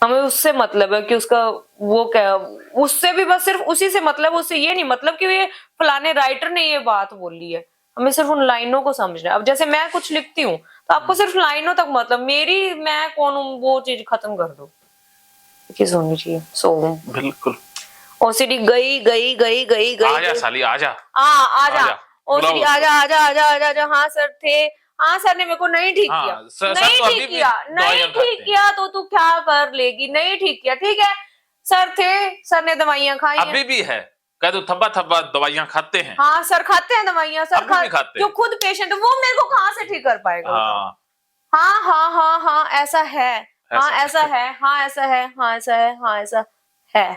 हमें उससे मतलब है कि उसका वो क्या, उससे भी बस सिर्फ उसी से मतलब, उससे ये नहीं मतलब कि ये फलाने राइटर ने ये बात बोली है, हमें सिर्फ उन लाइनों को समझना है। अब जैसे मैं कुछ लिखती हूँ तो आपको सिर्फ लाइनों तक मतलब, मेरी मैं कौन हूँ वो चीज खत्म कर दो, किस होनी चाहिए। सो बिल्कुल ओसीडी गई गई गई गई गई, आजा साली आजा, आजा ओसीडी आजा आजा आजा आजा आजा। हाँ सर थे, हाँ सर ने मेरे को नहीं ठीक किया, हाँ सर नहीं तो ठीक अभी भी किया, नहीं दवाइयां खाते ठीक हैं। किया तो तू क्या कर लेगी, नहीं ठीक किया, ठीक है सर थे, सर ने दवाइयां खाई अभी हैं। भी है, कह दो थब्बा थब्बा दवाइयां खाते हैं। हाँ सर खाते हैं दवाइयां, सर अभी भी खाते जो हैं। खुद पेशेंट है वो मेरे को कहाँ से ठीक कर पाएगा बताओ। हाँ हाँ हाँ हाँ हाँ ऐसा है, हाँ ऐसा ऐसा है, हाँ ऐसा है, हाँ ऐसा है, हाँ ऐसा है,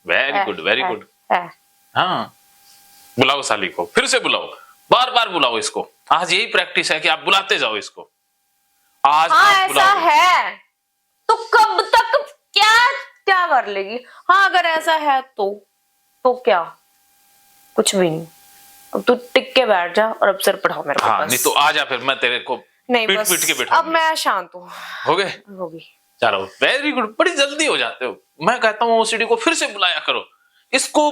वेरी गुड वेरी है, गुड। है। हाँ बुलाओ साली को, फिर से बुलाओ, बार बार बुलाओ इसको। आज यही प्रैक्टिस है कि आप बुलाते जाओ इसको। आज हाँ आप ऐसा बुलाओ। है तो कब तक क्या क्या कर लेगी। हाँ अगर ऐसा है तो क्या, कुछ भी नहीं। अब तू टिक के बैठ जा और अब सर पढ़ाओ मेरे को हाँ बस। नहीं तो आजा, फिर मैं तेरे को नहीं पीट बस पीट के अब बिठाऊंगी। मैं शांत हूँ, हो गए, होगी। चलो वेरी गुड, बड़ी जल्दी हो जाते हो। मैं कहता हूँ ओसीडी को फिर से बुलाया करो इसको।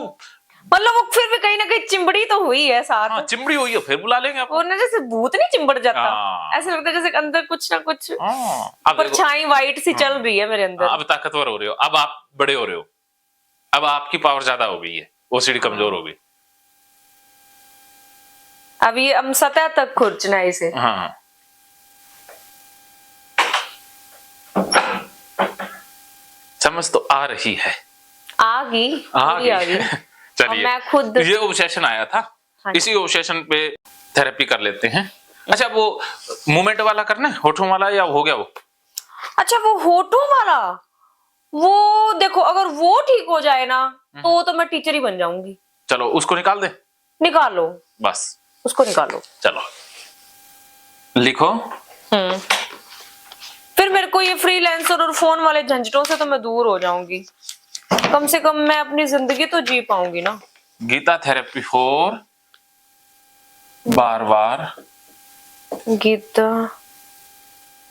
मतलब वो फिर भी कहीं ना कहीं चिंबड़ी तो हुई है साथ। हाँ चिमड़ी हुई है, फिर बुला लेंगे आप। वो ना जैसे भूत नहीं चिंबड़ जाता, हाँ ऐसे लगता है जैसे अंदर कुछ ना कुछ अब देखो, परछाई वाइट सी चल रही है मेरे अंदर। अब ताकतवर हो रहे हो, अब आप बड़े हो रहे हो, अब आपकी पावर ज्यादा हो गई है, ओसीडी कमजोर हो गई। अब ये हम सतह तक खुरचना है इसे। हाँ समझ तो आ रही है, आ गई चलिए मैं खुद ये ऑब्सेशन आया था, हाँ इसी ऑब्सेशन पे थेरेपी कर लेते हैं। अच्छा वो मूवमेंट वाला करना है, होठों वाला, या हो गया वो? अच्छा वो होठों वाला, वो देखो अगर वो ठीक हो जाए ना तो मैं टीचर ही बन जाऊंगी। चलो उसको निकाल दे, निकालो बस उसको निकालो। चलो लिखो। फिर मेरे को ये फ्रीलांसर और फोन वाले झंझटों से तो मैं दूर हो जाऊंगी, कम से कम मैं अपनी जिंदगी तो जी पाऊंगी ना। गीता थेरेपी फॉर बार बार, गीता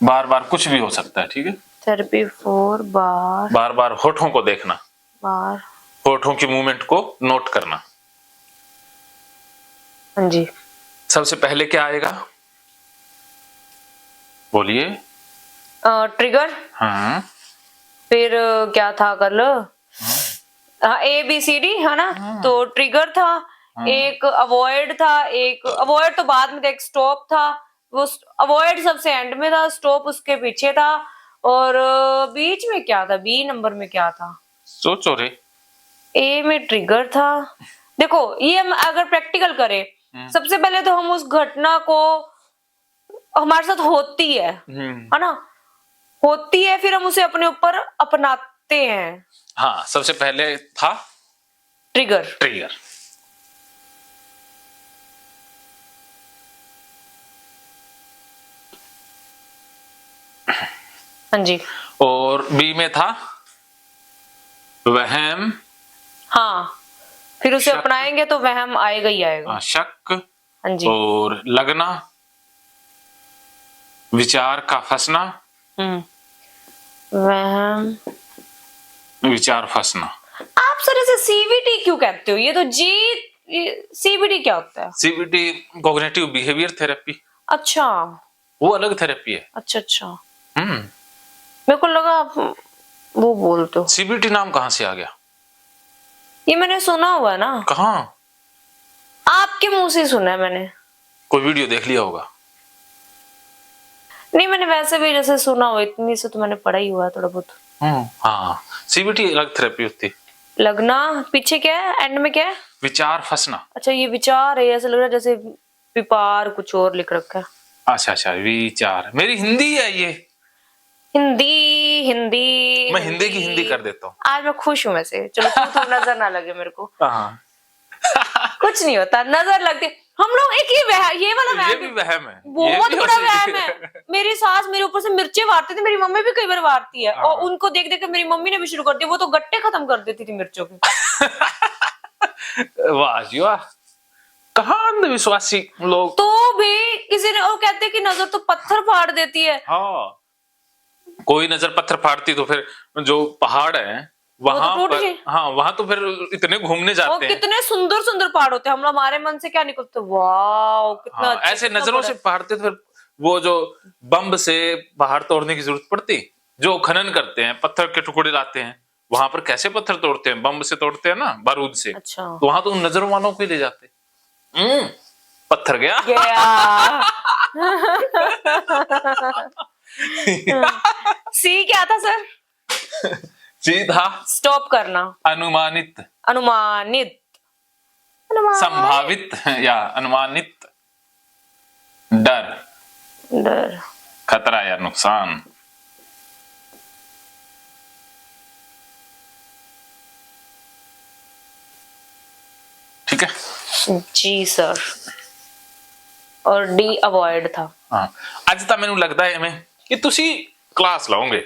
बार बार कुछ भी हो सकता है, ठीक है। थेरेपी फॉर बार बार बार होठों को देखना, बार, होठों की मूवमेंट को नोट करना। हाँ जी। सबसे पहले क्या आएगा बोलिए? ट्रिगर, हाँ फिर क्या था कल, हाँ ए बी सी डी है ना, तो ट्रिगर था, एक अवॉइड था, एक अवॉइड तो बाद में था, एक स्टॉप था, वो अवॉइड सबसे एंड में था, स्टॉप उसके पीछे था, और बीच में क्या था, बी नंबर में क्या था, सोचो रे। ए में ट्रिगर था। देखो ये हम अगर प्रैक्टिकल करें, सबसे पहले तो हम उस घटना को हमारे साथ होती है ना, होती है, फिर हम उसे अपने ऊपर अपनाते हैं। हाँ सबसे पहले था ट्रिगर, ट्रिगर, हाँ जी, और बी में था वहम, हाँ फिर उसे शक, अपनाएंगे तो वहम आएगा ही आएगा। शक, हाँ जी, और लगना, विचार का फंसना, वहम, विचार फंसना। आप सर ऐसे सीबीटी क्यों कहते हो, ये तो जी, सीबीटी क्या होता है? सीबीटी कॉग्निटिव बिहेवियर थेरेपी, अच्छा वो अलग थेरेपी है। अच्छा अच्छा, मेरे को लगा आप वो बोलते हो। सीबीटी नाम कहाँ से आ गया? ये मैंने सुना हुआ है ना, कहाँ? आपके मुंह से सुना है मैंने, कोई वीडियो देख लिया होगा। नहीं मैंने वैसे भी जैसे सुना हो, इतनी से तो मैंने पढ़ा ही हुआ है थोड़ा बहुत। हाँ सीबीटी अलग थेरेपी होती है। लगना पीछे क्या है, एंड में क्या है? विचार फंसना। अच्छा ये विचार है, ऐसा लग रहा है जैसे विपार कुछ और लिख रखा है। अच्छा अच्छा विचार, मेरी हिंदी है ये, हिंदी हिंदी मैं हिंदी की हिंदी कर देता हूँ। आज मैं खुश हूँ वैसे, चलो तू नजर ना लगे मेरे को। हाँ कुछ नहीं होता, नजर लगती। हम लोग एक ये वाला ये वहम भी वहम है, बहुत बड़ा वहम है। मेरी सास मेरे ऊपर से मिर्चें वारती थी, मेरी मम्मी भी कई बार वारती है, और उनको देख देख के मेरी मम्मी ने भी शुरू कर दिया, वो तो गट्टे खत्म कर देती थी मिर्चों के। वाह जी वाह, कहाँ अंधविश्वासी लोग। तो भी किसी ने, और कहते कि नजर तो पत्थर फाड़ देती है। हाँ कोई नजर पत्थर फाड़ती तो फिर जो पहाड़ है वहां टूट पर, गए। हाँ वहां तो फिर इतने घूमने और जाते हैं। कितने सुंदर सुंदर पहाड़ होते हैं, हम हमारे मन से क्या निकलते, वाह कितना हाँ अच्छा, ऐसे कितना नजरों बड़ा। से फाड़ते तो फिर वो जो बम से पहाड़ तोड़ने की जरूरत पड़ती, जो खनन करते हैं पत्थर के टुकड़े लाते हैं, वहां पर कैसे पत्थर तोड़ते हैं, बम से तोड़ते हैं ना, बारूद से। अच्छा तो वहां तो उन नजरों वालों को ही ले जाते। पत्थर गया। गया। सी क्या था सर? सीधा स्टॉप करना। अनुमानित, अनुमानित, अनुमान, संभावित या अनुमानित, डर, डर, खतरा या नुकसान। ठीक है जी सर। और डी अवॉइड था। हाँ ਅੱਜ ਤਾਂ ਮੈਨੂੰ ਲੱਗਦਾ है हमें कि तुसी क्लास लाओगे।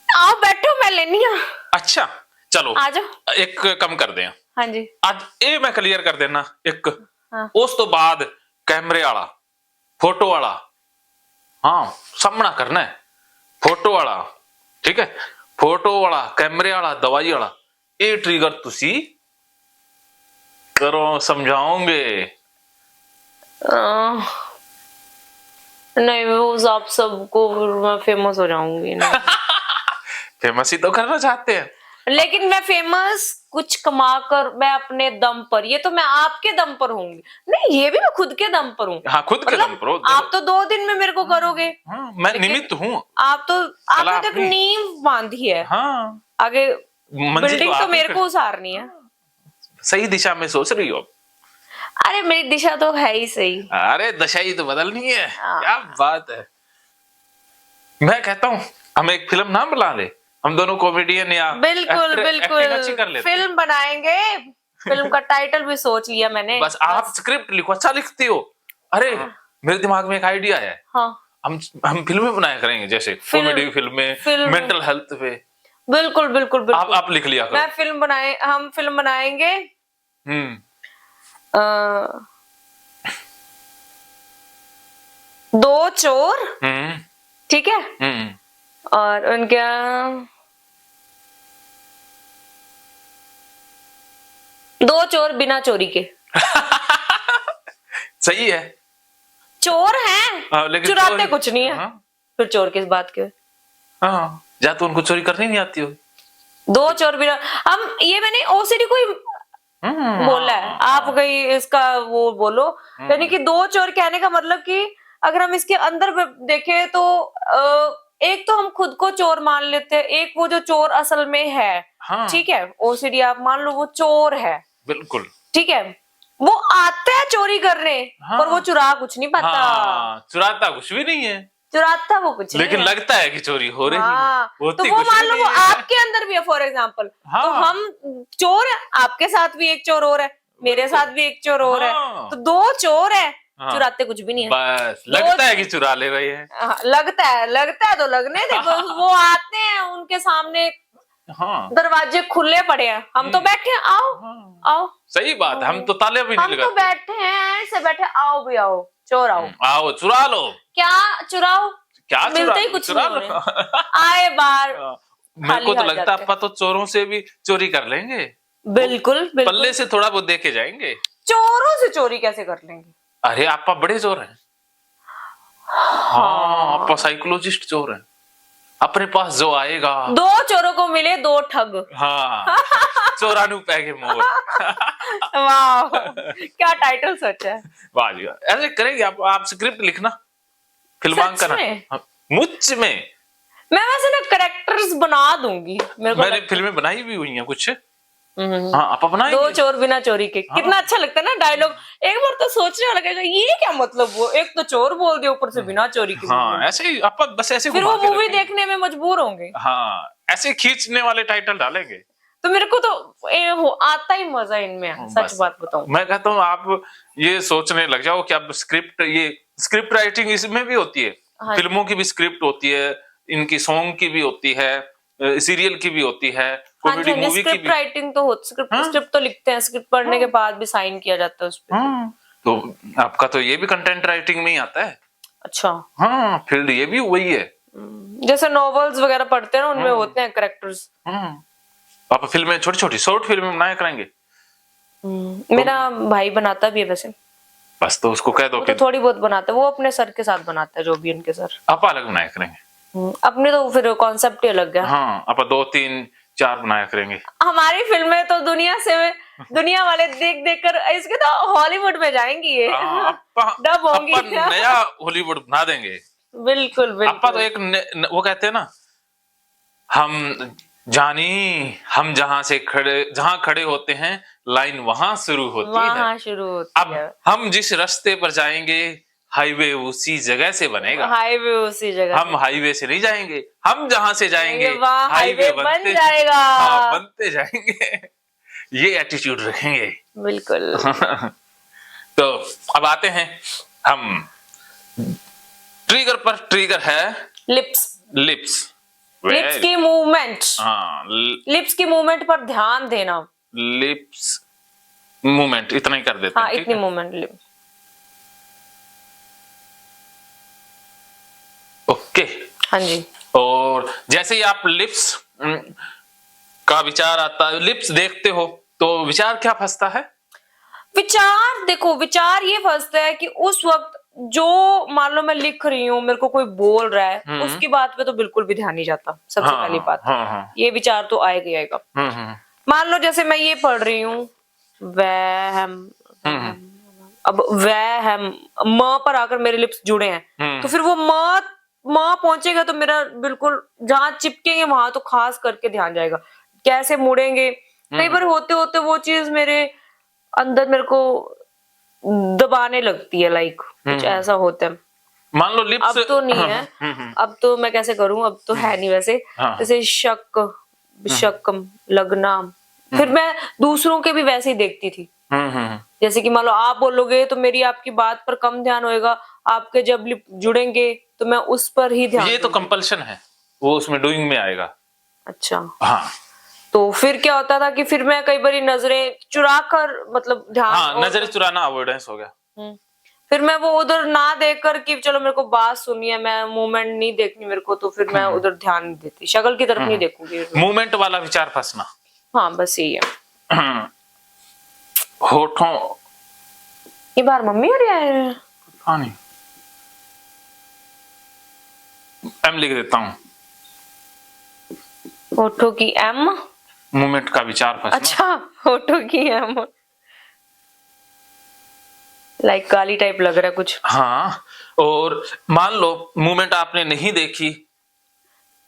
आओ बैठो, मैं लेनी हूँ। अच्छा चलो आ जाओ। एक कम कर दें, हाँ जी। ਅੱਜ ਇਹ ਮੈਂ ਕਲੀਅਰ ਕਰ ਦੇਣਾ ਇੱਕ, हाँ। ਉਸ ਤੋਂ ਬਾਅਦ ਕੈਮਰੇ ਵਾਲਾ, फोटो वाला, हाँ सामना करना है, फोटो वाला, ठीक है, फोटो वाला, कैमरे वाला, दवाई वाला, ये ट्रिगर तुसी करो, समझाओगे। नहीं वो आप सबको मैं फेमस हो जाऊंगी ना। फेमस ही तो करना चाहते हैं। लेकिन मैं फेमस कुछ कमाकर मैं अपने दम पर, ये तो मैं आपके दम पर होंगी, नहीं ये भी मैं खुद के दम पर हूँ। हाँ खुद के दम पर हो। आप तो 2 दिन में मेरे को करोगे। हाँ मैं निमित्त हूँ। आप तो आपने तो एक अपनी। नींव बांधी है, हाँ आगे मंजिल बिल्डिंग तो आप ही मेरे को उसारनी है। सही दिशा में सोच रही हो। अरे मेरी दिशा तो है ही सही। अरे दशा ही तो बदलनी है। हाँ। क्या बात है। मैं कहता हूँ हम एक फिल्म नाम बना ले, हम दोनों कॉमेडियन या बिल्कुल एक्टिंग अच्छी कर बिल्कुल लेते। फिल्म बनाएंगे। फिल्म का टाइटल भी सोच लिया मैंने। बस आप स्क्रिप्ट लिखो, अच्छा लिखती हो। अरे मेरे दिमाग में एक आइडिया है। हाँ हम फिल्में बनाया करेंगे, जैसे कॉमेडी फिल्में, मेंटल हेल्थ पे। बिल्कुल बिल्कुल बिल्कुल। आप लिख लिया करो। हम फिल्म बनाएंगे। अ, 2 चोर, ठीक है, और उनके दो चोर बिना चोरी के। सही है। चोर हैं लेकिन चुराते चोरी कुछ नहीं है। हाँ? फिर चोर किस बात के? हाँ या तो उनको चोरी करनी नहीं आती होगी। 2 चोर बिना, हम ये मैंने ओसीडी कोई बोला है, आप कहीं इसका वो बोलो। यानी कि 2 चोर कहने का मतलब कि अगर हम इसके अंदर देखें तो एक तो हम खुद को चोर मान लेते हैं, एक वो जो चोर असल में है। हाँ। ठीक है, ओसीडी आप मान लो वो चोर है। बिल्कुल ठीक है, वो आता है चोरी करने। हाँ। पर वो चुरा कुछ नहीं पाता। हाँ, चुराता कुछ भी नहीं है, चुराता वो कुछ लेकिन नहीं है। लगता है कि चोरी हो रही है। हाँ, तो होती वो कुछ मान भी लो नहीं वो है। आपके अंदर भी है फॉर एग्जाम्पल। हाँ। तो हम चोर है, आपके साथ भी एक चोर और है, मेरे साथ भी एक चोर और है। हाँ। तो 2 चोर है। हाँ। चुराते कुछ भी नहीं है। बस लगता है कि चुरा ले रहे हैं। हाँ, लगता है तो लगने दे। वो आते हैं, उनके सामने हाँ दरवाजे खुले पड़े हैं, हम तो बैठे हैं, आओ हाँ। आओ। सही बात है, हम तो ताले भी नहीं हम तो लगाते। बैठे हैं ऐसे बैठे, आओ भी आओ, चोर आओ। आओ चुरा लो। क्या चुराओ? क्या मिलते ही कुछ चुरा नहीं लो। उन्हें। आए बार मेरे को तो हाथ लगता है जाते आपा तो चोरों से भी चोरी कर लेंगे। बिल्कुल बिल्कुल। पल्ले से थोड़ा बहुत देके जाएंगे। चोरों से चोरी कैसे कर लेंगे? अरे आपा बड़े चोर हैं। हाँ आपा साइकोलॉजिस्ट चोर हैं। अपने पास जो आएगा। 2 चोरों को मिले 2 ठग। हाँ चोरानू पैगे मोर। वाह क्या टाइटल सोचा है। वाह जी वाह। ऐसे करेंगे आप स्क्रिप्ट लिखना, फिल्मांकन। सच में? हाँ, मुझ में मैं वैसे ना कैरेक्टर्स बना दूंगी, मेरे को मैंने फिल्में बनाई भी हुई हैं कुछ। हम्म। हाँ आप बनाएंगे। 2 चोर बिना चोरी के। हाँ। कितना अच्छा लगता है ना डायलॉग। एक बार तो सोचने वाला लगेगा ये क्या मतलब, वो एक तो चोर बोल दिया ऊपर से बिना चोरी के। हाँ ऐसे ही आप बस ऐसे फिर घुमा वो के मूवी रखेंगे। देखने में मजबूर होंगे। हाँ ऐसे खींचने वाले टाइटल डालेंगे। तो मेरे को तो आता ही मजा इनमें, सच बस। बात बताऊं। मैं कहता हूँ आप ये सोचने लग जाओ कि अब स्क्रिप्ट राइटिंग इसमें भी होती है। हाँ। फिल्मों की भी स्क्रिप्ट होती है, इनकी सॉन्ग की भी होती है, सीरियल की भी होती है, कॉमेडी मूवी की स्क्रिप्ट भी। राइटिंग तो होती, स्क्रिप्ट तो लिखते हैं, स्क्रिप्ट पढ़ने के बाद भी साइन किया जाता है उस पे। हाँ तो आपका तो ये भी कंटेंट राइटिंग में ही आता है। अच्छा हाँ फील्ड ये भी वही है। जैसे नॉवेल्स वगैरह पढ़ते हैं ना, उनमें होते हैं कैरेक्टर्स। आप फिल्में छोटी छोटी शॉर्ट फिल्में बनाया करेंगे। मेरा भाई बनाता भी है वैसे, बस तो उसको कह दो वो कि तो थोड़ी बहुत बनाता है, वो अपने सर के साथ बनाता है जो भी उनके सर। आप अलग बनाया करेंगे। अपने तो फिर कॉन्सेप्ट ही अलग है। हाँ, आप 2 3 4 बनाया करेंगे। हमारी फिल्में तो दुनिया वाले देख देख कर इसके तो हॉलीवुड में जाएंगी ये। डब होंगी। अपन नया हॉलीवुड बना देंगे। बिल्कुल अपा तो बिल्कुल। एक वो कहते हैं ना, हम हम जहां खड़े होते हैं लाइन वहां शुरू होती है। वहां शुरू होती अब है। हम जिस रास्ते पर जाएंगे हाईवे उसी जगह से बनेगा। हाईवे उसी जगह हम हाईवे से नहीं जाएंगे, हम जहां से जाएंगे वहाँ हाईवे बन जाएगा। हाँ, बनते जाएंगे। ये एटीट्यूड रखेंगे। बिल्कुल। तो अब आते हैं हम ट्रिगर पर। ट्रिगर है लिप्स लिप्स की मूवमेंट। हाँ, लिप्स की मूवमेंट पर ध्यान देना। लिप्स मूवमेंट इतना ही कर देते हाँ, हैं। इतनी मूवमेंट लिप। ओके। हाँ जी। और जैसे ही आप लिप्स का विचार आता है, लिप्स देखते हो तो विचार क्या फंसता है? विचार ये फंसता है कि उस वक्त जो मान लो मैं लिख रही हूँ, मेरे को कोई बोल रहा है, उसकी बात पे तो बिल्कुल भी ध्यान नहीं जाता। सबसे पहली बात ये विचार तो आएगा ही आएगा। मान लो जैसे मैं ये पढ़ रही हूँ, अब म पर आकर मेरे लिप्स जुड़े हैं, तो फिर वो म पहुंचेगा तो मेरा बिल्कुल जहां चिपकेंगे वहां तो खास करके ध्यान जाएगा। कैसे मुड़ेंगे, कई बार होते होते वो चीज मेरे अंदर मेरे को दबाने लगती है, लाइक कुछ ऐसा होता है। मान लो लिप्स अब तो नहीं है। अब तो मैं कैसे करूं, अब तो है नहीं वैसे। जैसे शक लगना, फिर मैं दूसरों के भी वैसे ही देखती थी। जैसे कि मान लो आप बोलोगे तो मेरी आपकी बात पर कम ध्यान होएगा, आपके जब लिप जुड़ेंगे तो मैं उस पर ही ध्यान। ये तो कंपल्शन है, वो उसमें डूइंग में आएगा। अच्छा। हाँ, तो फिर क्या होता था कि फिर मैं कई बार नजरें चुरा कर मतलब ध्यान। हाँ, नजरें चुराना अवॉइडेंस हो गया। फिर मैं वो उधर ना देख कर कि चलो मेरे को बात सुनी है, मैं मूवमेंट नहीं देखनी मेरे को, तो फिर मैं उधर ध्यान नहीं देती, शक्ल की तरफ नहीं देखूंगी। मूवमेंट वाला विचार फंसना। हाँ, बस यही है। होठों, ये बार मम्मी और यार हाँ नहीं, एम लिख देता हूँ। होठों की एम, मूवमेंट का विचार फंसना। अच्छा, होठों की एम, लाइक काली टाइप लग रहा है कुछ। हाँ, और मान लो मूवमेंट आपने नहीं देखी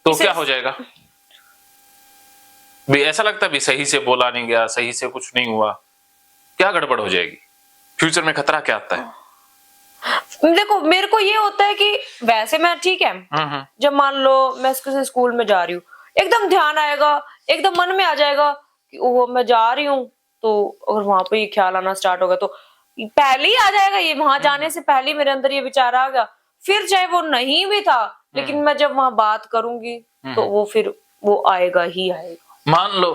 तो क्या हो जाएगा? भी ऐसा लगता है भी सही से बोला नहीं गया, सही से कुछ नहीं हुआ, क्या गड़बड़ हो जाएगी? फ्यूचर में खतरा क्या आता है? देखो मेरे को ये होता है कि वैसे मैं ठीक है, जब मान लो मैं किसी स्कूल में जा रही हूँ, एकदम ध्यान आएगा, एकदम मन में आ जाएगा कि ओह मैं जा रही हूँ, तो अगर वहां पे ये ख्याल आना स्टार्ट होगा तो पहले ही आ जाएगा, ये वहां जाने से पहले मेरे अंदर ये विचार आ गया। फिर चाहे वो नहीं भी था, लेकिन मैं जब वहां बात करूंगी तो वो फिर वो आएगा ही आएगा। मान लो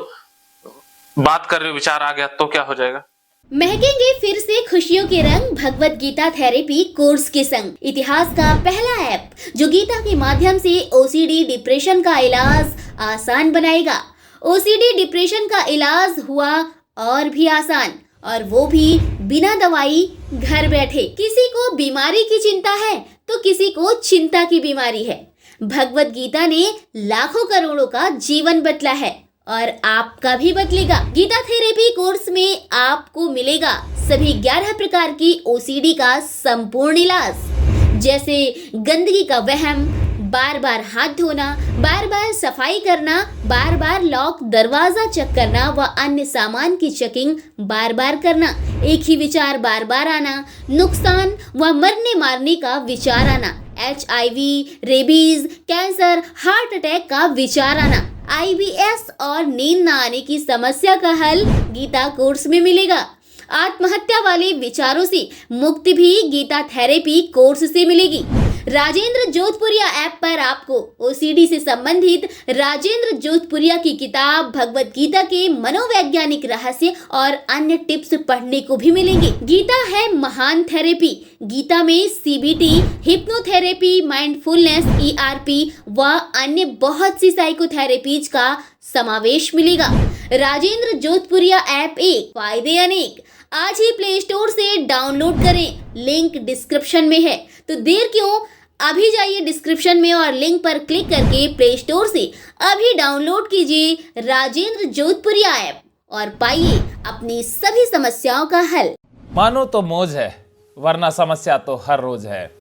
बात कर रहे हो, विचार आ गया तो क्या हो जाएगा? महकेंगे फिर से खुशियों के रंग भगवत गीता थेरेपी कोर्स के संग। इतिहास का पहला ऐप जो गीता के माध्यम से ओसीडी डिप्रेशन का इलाज आसान बनाएगा। ओसीडी डिप्रेशन का इलाज हुआ और भी आसान, और वो भी बिना दवाई, घर बैठे। किसी को बीमारी की चिंता है तो किसी को चिंता की बीमारी है। भगवत गीता ने लाखों करोड़ों का जीवन बदला है और आपका भी बदलेगा। गीता थेरेपी कोर्स में आपको मिलेगा सभी 11 प्रकार की ओसीडी का संपूर्ण इलाज, जैसे गंदगी का वहम, बार बार हाथ धोना, बार बार सफाई करना, बार बार लॉक दरवाजा चेक करना व अन्य सामान की चेकिंग बार बार करना, एक ही विचार बार बार आना, नुकसान व मरने मारने का विचार आना, HIV, rabies, cancer, heart attack का विचार आना, IBS और नींद न आने की समस्या का हल गीता कोर्स में मिलेगा। आत्महत्या वाले विचारों से मुक्ति भी गीता थेरेपी कोर्स से मिलेगी। राजेंद्र जोधपुरिया ऐप पर आपको ओसीडी से संबंधित राजेंद्र जोधपुरिया की किताब भगवत गीता के मनोवैज्ञानिक रहस्य और अन्य टिप्स पढ़ने को भी मिलेंगे। गीता है महान थेरेपी। गीता में सीबीटी, हिप्नोथेरेपी, माइंडफुलनेस, ईआरपी व अन्य बहुत सी साइकोथेरेपीज का समावेश मिलेगा। राजेंद्र जोधपुरिया ऐप एक, फायदे अनेक। आज ही प्ले स्टोर से डाउनलोड करें, लिंक डिस्क्रिप्शन में है। तो देर क्यों, अभी जाइए डिस्क्रिप्शन में और लिंक पर क्लिक करके प्ले स्टोर से अभी डाउनलोड कीजिए राजेंद्र जोधपुरिया ऐप और पाइए अपनी सभी समस्याओं का हल। मानो तो मौज है, वरना समस्या तो हर रोज है।